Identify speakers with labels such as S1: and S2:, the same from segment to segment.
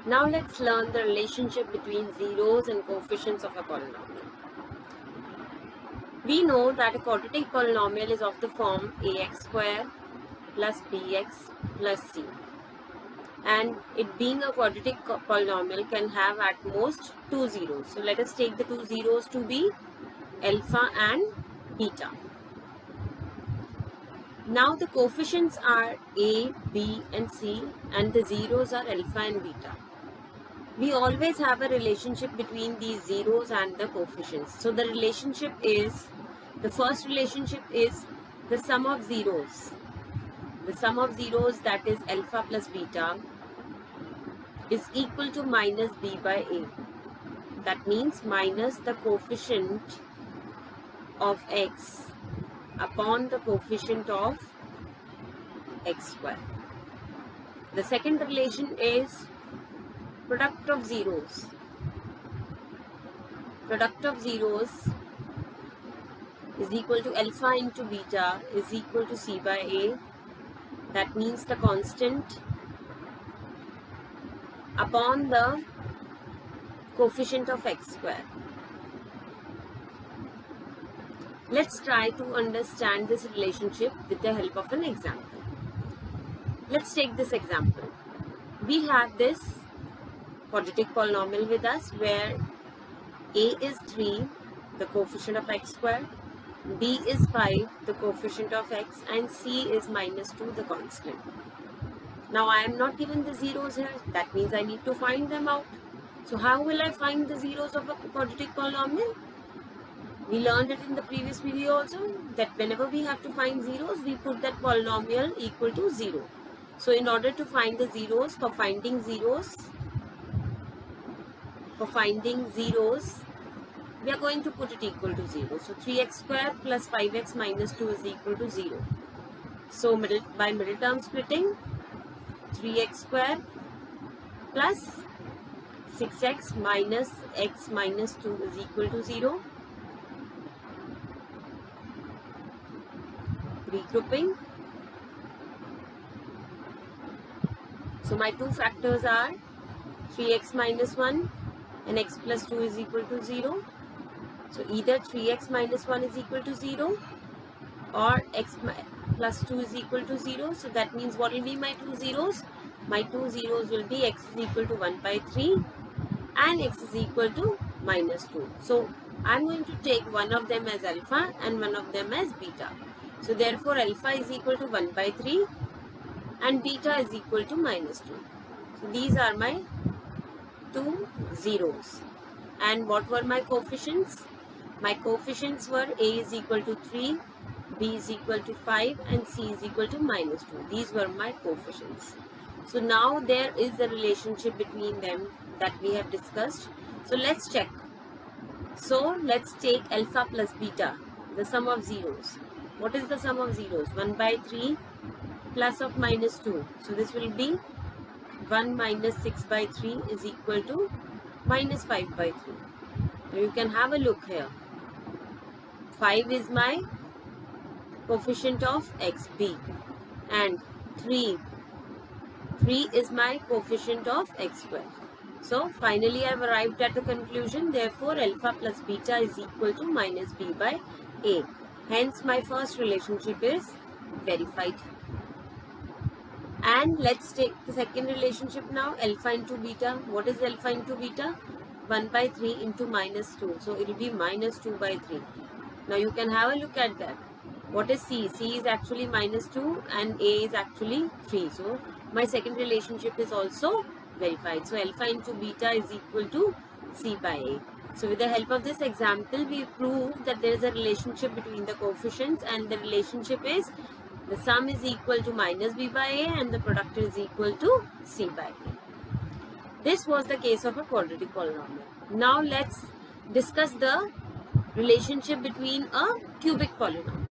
S1: Now let's learn the relationship between zeros and coefficients of a polynomial. We know that a quadratic polynomial is of the form ax square plus bx plus c. And it being a quadratic polynomial can have at most two zeros. So let us take the two zeros to be alpha and beta. Now the coefficients are a, b and c, and the zeros are alpha and beta. We always have a relationship between these zeros and the coefficients. So the relationship is, the first relationship is the sum of zeros. The sum of zeros, that is alpha plus beta, is equal to minus b by a. That means minus the coefficient of x upon the coefficient of x square. The second relation is product of zeros. Product of zeros is equal to alpha into beta is equal to c by a. That means the constant upon the coefficient of x square. Let's try to understand this relationship with the help of an example. Let's take this example. We have this quadratic polynomial with us where a is 3, the coefficient of x square, b is 5, the coefficient of x, and c is minus 2, the constant. Now I am not given the zeros here, that means I need to find them out. So how will I find the zeros of a quadratic polynomial? We learned it in the previous video also, that whenever we have to find zeros, we put that polynomial equal to 0. So in order to find the zeros, for finding zeros, we are going to put it equal to 0. So 3x square plus 5x minus 2 is equal to 0. So by middle term splitting, 3x square plus 6x minus x minus 2 is equal to 0. Regrouping. So my two factors are 3x minus 1 and x plus 2 is equal to 0. So either 3x minus 1 is equal to 0 or x plus 2 is equal to 0. So that means what will be my two zeros? My two zeros will be x is equal to 1 by 3 and x is equal to minus 2. So I am going to take one of them as alpha and one of them as beta. So therefore alpha is equal to 1 by 3 and beta is equal to minus 2. So these are my two zeros. And what were my coefficients? My coefficients were a is equal to 3, b is equal to 5 and c is equal to minus 2. These were my coefficients. So now there is a relationship between them that we have discussed. So let's check. So let's take alpha plus beta, the sum of zeros. What is the sum of zeros? 1 by 3 plus of minus 2. So this will be 1 minus 6 by 3 is equal to minus 5 by 3. Now you can have a look here. 5 is my coefficient of xb and 3 is my coefficient of x square. So finally I have arrived at the conclusion, therefore alpha plus beta is equal to minus b by a. Hence my first relationship is verified. And let's take the second relationship now, alpha into beta. What is alpha into beta? 1 by 3 into minus 2. So it will be minus 2 by 3. Now you can have a look at that. What is c? c is actually minus 2 and a is actually 3. So my second relationship is also verified. So alpha into beta is equal to c by a. So with the help of this example, we proved that there is a relationship between the coefficients, and the relationship is the sum is equal to minus b by a and the product is equal to c by a. This was the case of a quadratic polynomial. Now let's discuss the relationship between a cubic polynomial.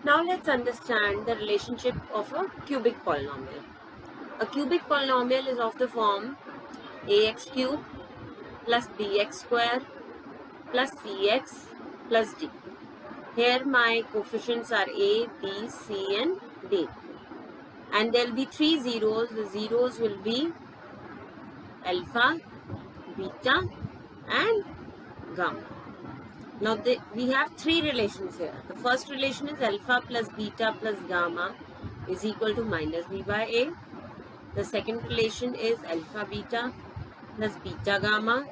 S1: Now let's understand the relationship of a cubic polynomial. A cubic polynomial is of the form ax cube plus bx square plus cx plus d. Here my coefficients are a, b, c and d. And there will be three zeros. The zeros will be alpha, beta and gamma. Now we have three relations here. The first relation is alpha plus beta plus gamma is equal to minus b by a. The second relation is alpha beta plus beta gamma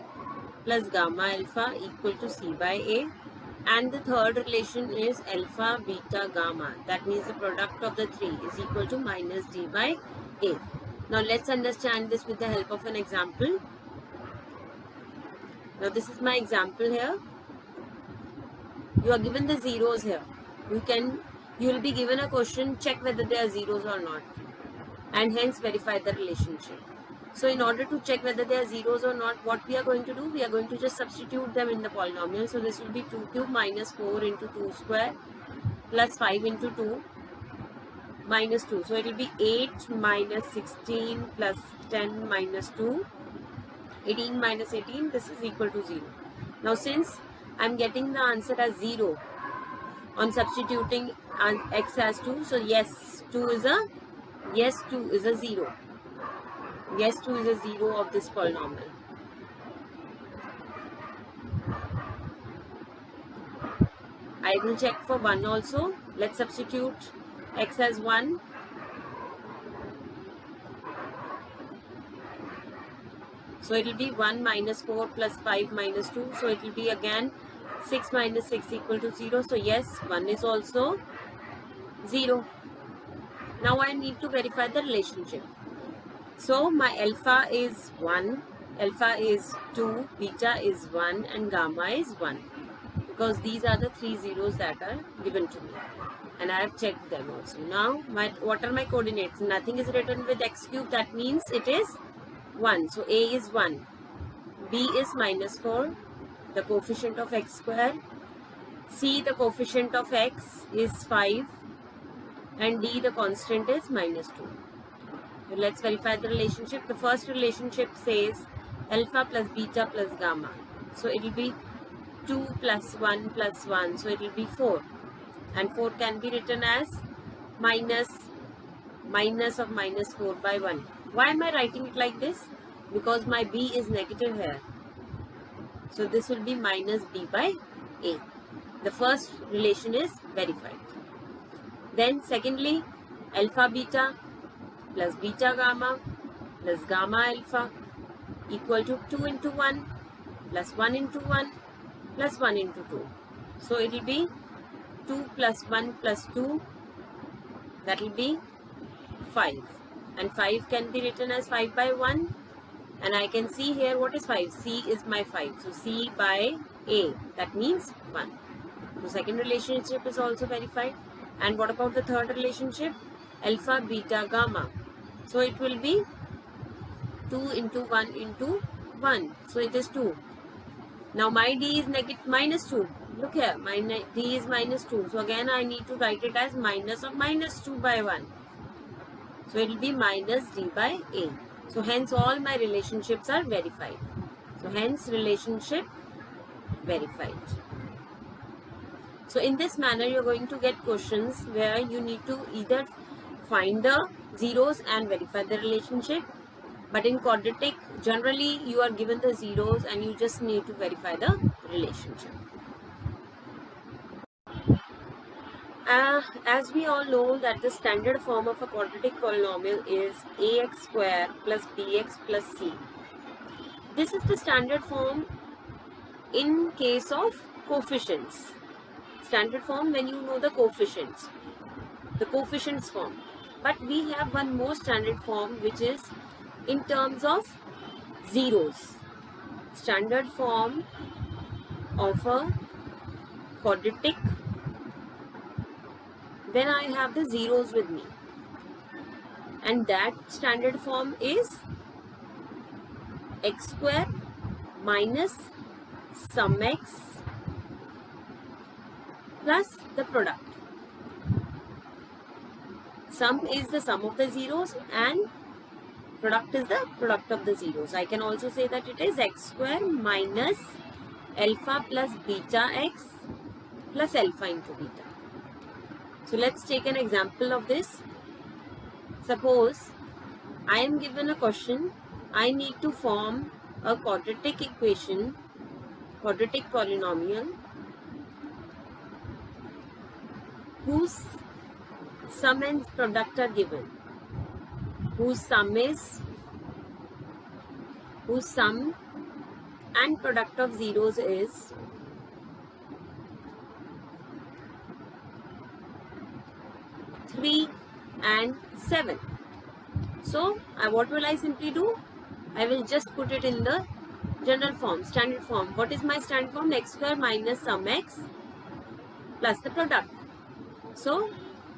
S1: plus gamma alpha equal to c by a. And the third relation is alpha beta gamma. That means the product of the three is equal to minus d by a. Now let's understand this with the help of an example. Now this is my example here. You are given the zeros here. You will be given a question, check whether they are zeros or not, and hence verify the relationship. So in order to check whether they are zeros or not, what we are going to do, we are going to just substitute them in the polynomial. So this will be 2 cube minus 4 into 2 square plus 5 into 2 minus 2. So it will be 8 minus 16 plus 10 minus 2. 18 minus 18, this is equal to 0. Now since I am getting the answer as 0 on substituting x as 2, so yes, 2 is a 0. Yes, 2 is a 0 of this polynomial. I will check for 1 also. Let's substitute x as 1. So it will be 1 minus 4 plus 5 minus 2. So it will be again 6 minus 6 equal to 0. So yes, 1 is also 0. Now I need to verify the relationship. So my alpha is 1, alpha is 2, beta is 1 and gamma is 1. Because these are the three zeros that are given to me. And I have checked them also. Now what are my coordinates? Nothing is written with x cube. That means it is 1. So A is 1. B is minus 4. The coefficient of x square. C, the coefficient of x is 5. And D, the constant is minus 2. So let's verify the relationship. The first relationship says alpha plus beta plus gamma. So it will be 2 plus 1 plus 1. So it will be 4. And 4 can be written as minus of minus 4 by 1. Why am I writing it like this? Because my b is negative here. So this will be minus b by a. The first relation is verified. Then secondly, alpha beta plus beta gamma plus gamma alpha equal to 2 into 1 plus 1 into 1 plus 1 into 2. So it will be 2 plus 1 plus 2. That will be 5. And 5 can be written as 5 by 1. And I can see here what is 5. C is my 5. So C by A. That means 1. So second relationship is also verified. And what about the third relationship? Alpha, beta, gamma. So it will be 2 into 1 into 1. So it is 2. Now my D is minus 2. Look here, my D is minus 2. So again I need to write it as minus of minus 2 by 1. So it will be minus D by A. So hence all my relationships are verified. So hence relationship verified. So in this manner you are going to get questions where you need to either find the zeros and verify the relationship. But in quadratic, generally you are given the zeros and you just need to verify the relationship. As we all know that the standard form of a quadratic polynomial is ax square plus bx plus c. This is the standard form in case of coefficients. Standard form when you know the coefficients form. But we have one more standard form which is in terms of zeros. Standard form of a quadratic when I have the zeros with me. And that standard form is x square minus sum x plus the product. Sum is the sum of the zeros and product is the product of the zeros. I can also say that it is x square minus alpha plus beta x plus alpha into beta. So let's take an example of this. Suppose I am given a question I need to form a quadratic equation, quadratic polynomial whose sum and product are given, whose sum and product of zeros is 3 and 7. So what will I simply do? I will just put it in the general form, standard form. What is my standard form? X square minus sum x plus the product. So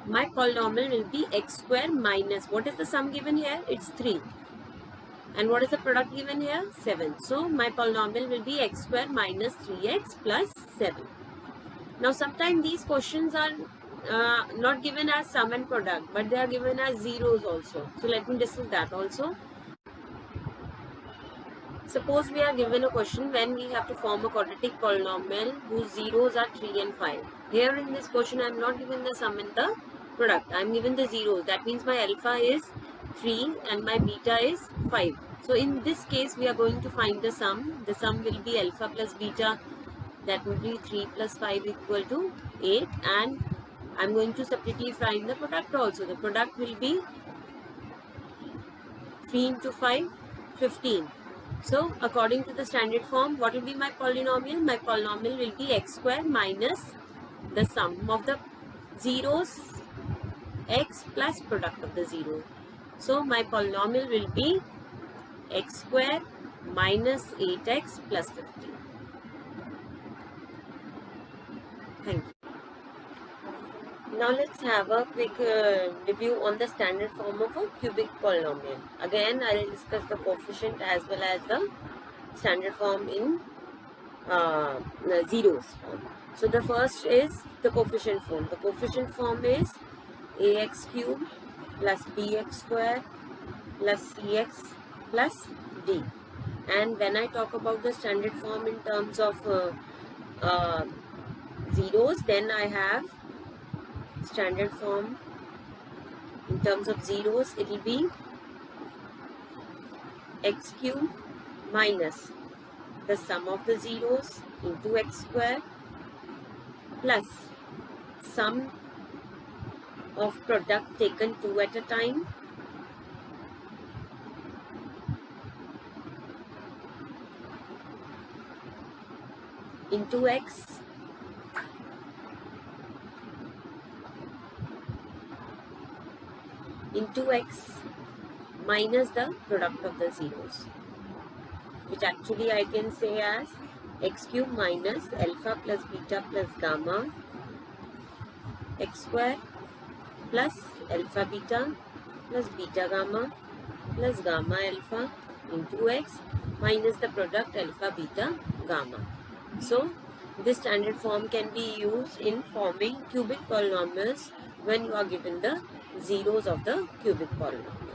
S1: my polynomial will be x square minus, what is the sum given here? It's 3. And what is the product given here? 7. So my polynomial will be x square minus 3x plus 7. Now sometimes these questions are not given as sum and product, but they are given as zeros also. So let me discuss that also. Suppose we are given a question when we have to form a quadratic polynomial whose zeros are 3 and 5. Here in this question I am not given the sum and the product. I am given the zeros. That means my alpha is 3 and my beta is 5. So in this case we are going to find the sum. The sum will be alpha plus beta, that will be 3 plus 5 equal to 8, and I am going to separately find the product also. The product will be 3 into 5, 15. So according to the standard form, what will be my polynomial? My polynomial will be x square minus the sum of the zeros, x plus product of the zero. So my polynomial will be x square minus 8x plus 15. Thank you. Now let's have a quick review on the standard form of a cubic polynomial. Again, I will discuss the coefficient as well as the standard form in zeros form. So the first is the coefficient form. The coefficient form is ax cube plus bx square plus cx plus d. And when I talk about the standard form in terms of zeros, then I have standard form in terms of zeros, it will be x cube minus the sum of the zeros into x square plus sum of product taken 2 at a time into x minus the product of the zeros, which actually I can say as x cube minus alpha plus beta plus gamma x square plus alpha beta plus beta gamma plus gamma alpha into x minus the product alpha beta gamma. So this standard form can be used in forming cubic polynomials when you are given the zeros of the cubic polynomial.